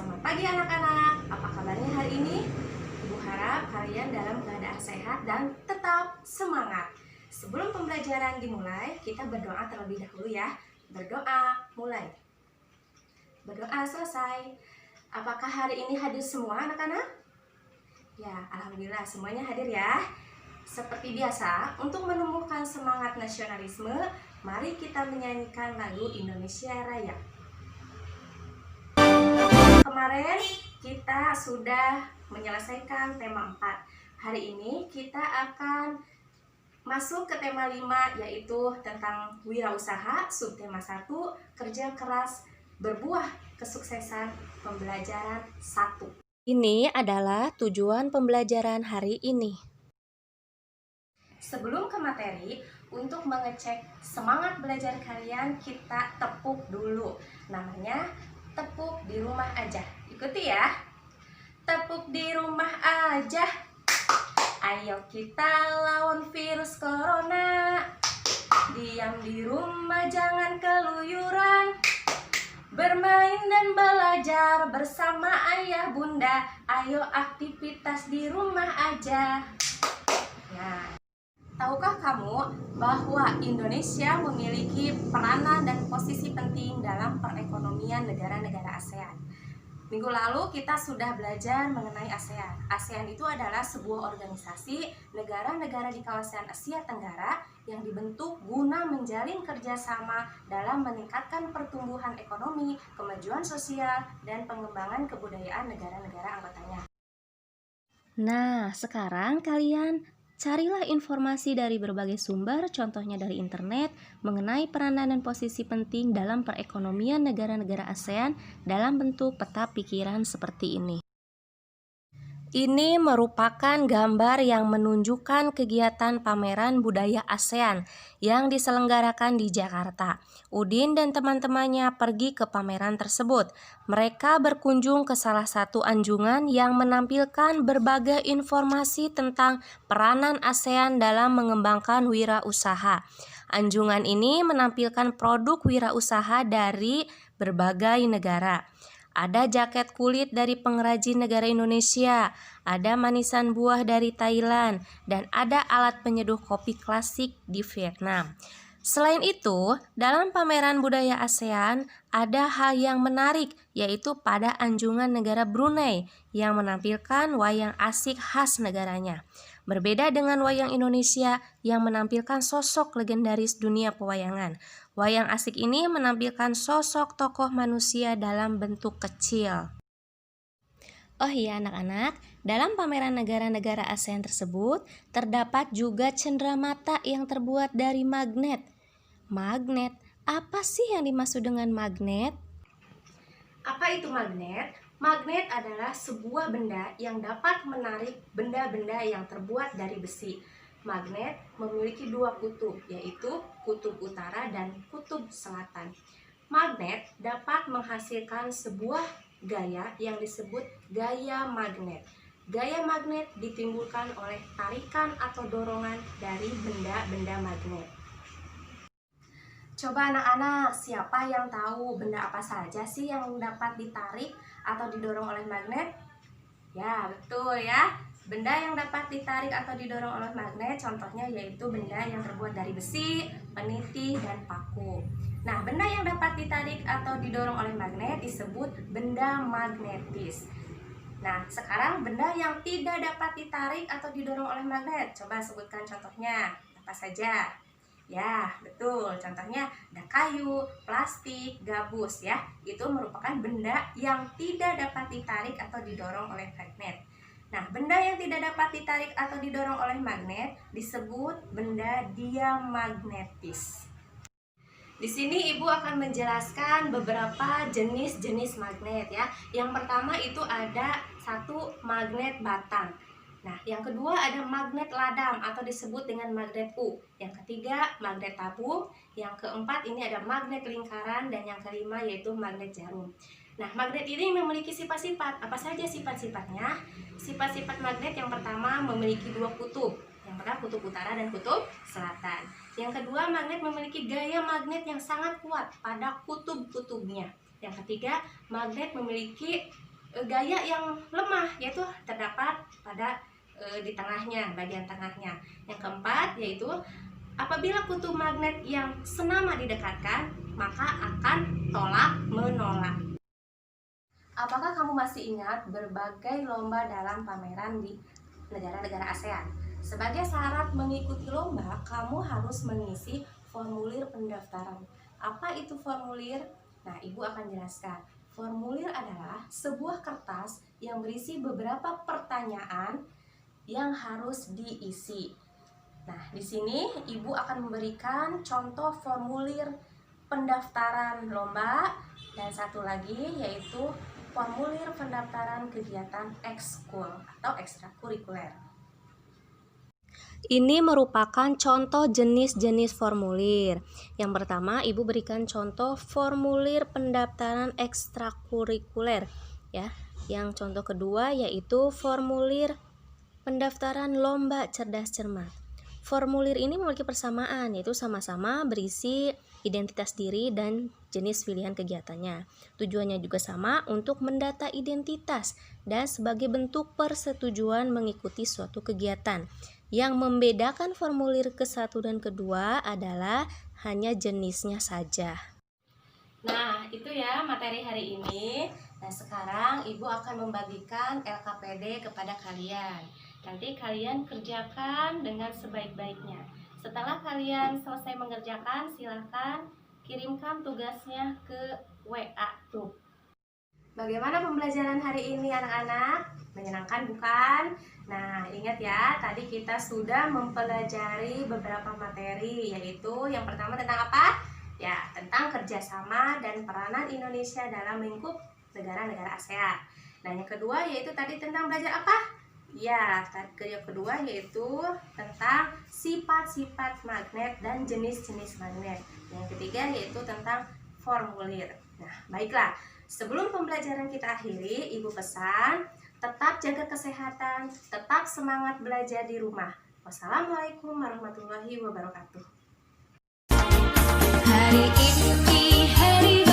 Selamat pagi anak-anak, apa kabarnya hari ini? Ibu harap kalian dalam keadaan sehat dan tetap semangat. Sebelum pembelajaran dimulai, kita berdoa terlebih dahulu ya. Berdoa, mulai. Berdoa selesai. Apakah hari ini hadir semua anak-anak? Ya, alhamdulillah semuanya hadir ya. Seperti biasa, untuk menumbuhkan semangat nasionalisme, mari kita menyanyikan lagu Indonesia Raya. Kemarin kita sudah menyelesaikan tema 4. Hari ini kita akan masuk ke tema 5, yaitu tentang wirausaha. Subtema 1, kerja keras berbuah kesuksesan pembelajaran 1. Ini adalah tujuan pembelajaran hari ini. Sebelum ke materi, untuk mengecek semangat belajar kalian, kita tepuk dulu. Namanya tepuk di rumah aja. Ikuti ya. Tepuk di rumah aja. Ayo kita lawan virus corona. Diam di rumah, jangan keluyuran. Bermain dan belajar bersama ayah bunda. Ayo aktivitas di rumah aja. Nah, tahukah kamu bahwa Indonesia memiliki peranan dan posisi penting dalam perekonomian negara-negara ASEAN? Minggu lalu kita sudah belajar mengenai ASEAN. ASEAN itu adalah sebuah organisasi negara-negara di kawasan Asia Tenggara yang dibentuk guna menjalin kerjasama dalam meningkatkan pertumbuhan ekonomi, kemajuan sosial, dan pengembangan kebudayaan negara-negara anggotanya. Nah, sekarang kalian carilah informasi dari berbagai sumber, contohnya dari internet, mengenai peranan dan posisi penting dalam perekonomian negara-negara ASEAN dalam bentuk peta pikiran seperti ini. Ini merupakan gambar yang menunjukkan kegiatan pameran budaya ASEAN yang diselenggarakan di Jakarta. Udin dan teman-temannya pergi ke pameran tersebut. Mereka berkunjung ke salah satu anjungan yang menampilkan berbagai informasi tentang peranan ASEAN dalam mengembangkan wirausaha. Anjungan ini menampilkan produk wirausaha dari berbagai negara. Ada jaket kulit dari pengrajin negara Indonesia, ada manisan buah dari Thailand, dan ada alat penyeduh kopi klasik di Vietnam. Selain itu, dalam pameran budaya ASEAN ada hal yang menarik, yaitu pada anjungan negara Brunei yang menampilkan wayang asik khas negaranya. Berbeda dengan wayang Indonesia yang menampilkan sosok legendaris dunia pewayangan. Wayang asik ini menampilkan sosok tokoh manusia dalam bentuk kecil. Oh iya anak-anak, dalam pameran negara-negara ASEAN tersebut terdapat juga cenderamata yang terbuat dari magnet. Magnet, apa sih yang dimaksud dengan magnet? Apa itu magnet? Magnet adalah sebuah benda yang dapat menarik benda-benda yang terbuat dari besi. Magnet memiliki dua kutub, yaitu kutub utara dan kutub selatan. Magnet dapat menghasilkan sebuah gaya yang disebut gaya magnet. Gaya magnet ditimbulkan oleh tarikan atau dorongan dari benda-benda magnet. Coba anak-anak, siapa yang tahu benda apa saja sih yang dapat ditarik atau didorong oleh magnet? Ya, betul ya. Benda yang dapat ditarik atau didorong oleh magnet contohnya yaitu benda yang terbuat dari besi, peniti, dan paku. Nah, benda yang dapat ditarik atau didorong oleh magnet disebut benda magnetis. Nah, sekarang benda yang tidak dapat ditarik atau didorong oleh magnet. Coba sebutkan contohnya, apa saja? Ya, betul. Contohnya ada kayu, plastik, gabus ya. Itu merupakan benda yang tidak dapat ditarik atau didorong oleh magnet. Nah, benda yang tidak dapat ditarik atau didorong oleh magnet disebut benda diamagnetis. Di sini Ibu akan menjelaskan beberapa jenis-jenis magnet ya. Yang pertama itu ada satu magnet batang. Nah, yang kedua ada magnet ladang atau disebut dengan magnet U. Yang ketiga magnet tabung. Yang keempat ini ada magnet lingkaran dan yang kelima yaitu magnet jarum. Nah, magnet ini memiliki sifat-sifat. Apa saja sifat-sifatnya? Sifat-sifat magnet yang pertama memiliki dua kutub. Yang pertama kutub utara dan kutub selatan. Yang kedua, magnet memiliki gaya magnet yang sangat kuat pada kutub-kutubnya. Yang ketiga, magnet memiliki gaya yang lemah, yaitu terdapat pada di tengahnya, bagian tengahnya. Yang keempat yaitu apabila kutub magnet yang senama didekatkan, maka akan tolak menolak. Apakah kamu masih ingat berbagai lomba dalam pameran di negara-negara ASEAN? Sebagai syarat mengikuti lomba, kamu harus mengisi formulir pendaftaran. Apa itu formulir? Nah, Ibu akan jelaskan. Formulir adalah sebuah kertas yang berisi beberapa pertanyaan yang harus diisi. Nah, di sini Ibu akan memberikan contoh formulir pendaftaran lomba dan satu lagi yaitu formulir pendaftaran kegiatan ekskul atau ekstrakurikuler. Ini merupakan contoh jenis-jenis formulir. Yang pertama, Ibu berikan contoh formulir pendaftaran ekstrakurikuler ya. Yang contoh kedua yaitu formulir pendaftaran lomba cerdas cermat. Formulir ini memiliki persamaan, yaitu sama-sama berisi identitas diri dan jenis pilihan kegiatannya. Tujuannya juga sama, untuk mendata identitas dan sebagai bentuk persetujuan mengikuti suatu kegiatan. Yang membedakan formulir ke-1 dan ke-2 adalah hanya jenisnya saja. Nah, itu ya materi hari ini. Nah, sekarang Ibu akan membagikan LKPD kepada kalian. Nanti kalian kerjakan dengan sebaik-baiknya. Setelah kalian selesai mengerjakan, silahkan kirimkan tugasnya ke WA tuh. Bagaimana pembelajaran hari ini anak-anak? Menyenangkan bukan? Nah, ingat ya, tadi kita sudah mempelajari beberapa materi, yaitu yang pertama tentang apa? Ya, tentang kerjasama dan peranan Indonesia dalam lingkup negara-negara ASEAN. Nah, yang kedua yaitu tadi tentang belajar apa? Ya, yang kedua yaitu tentang sifat-sifat magnet dan jenis-jenis magnet. Yang ketiga yaitu tentang formulir. Nah, baiklah. Sebelum pembelajaran kita akhiri, Ibu pesan, tetap jaga kesehatan, tetap semangat belajar di rumah. Wassalamualaikum warahmatullahi wabarakatuh. Hari ini hari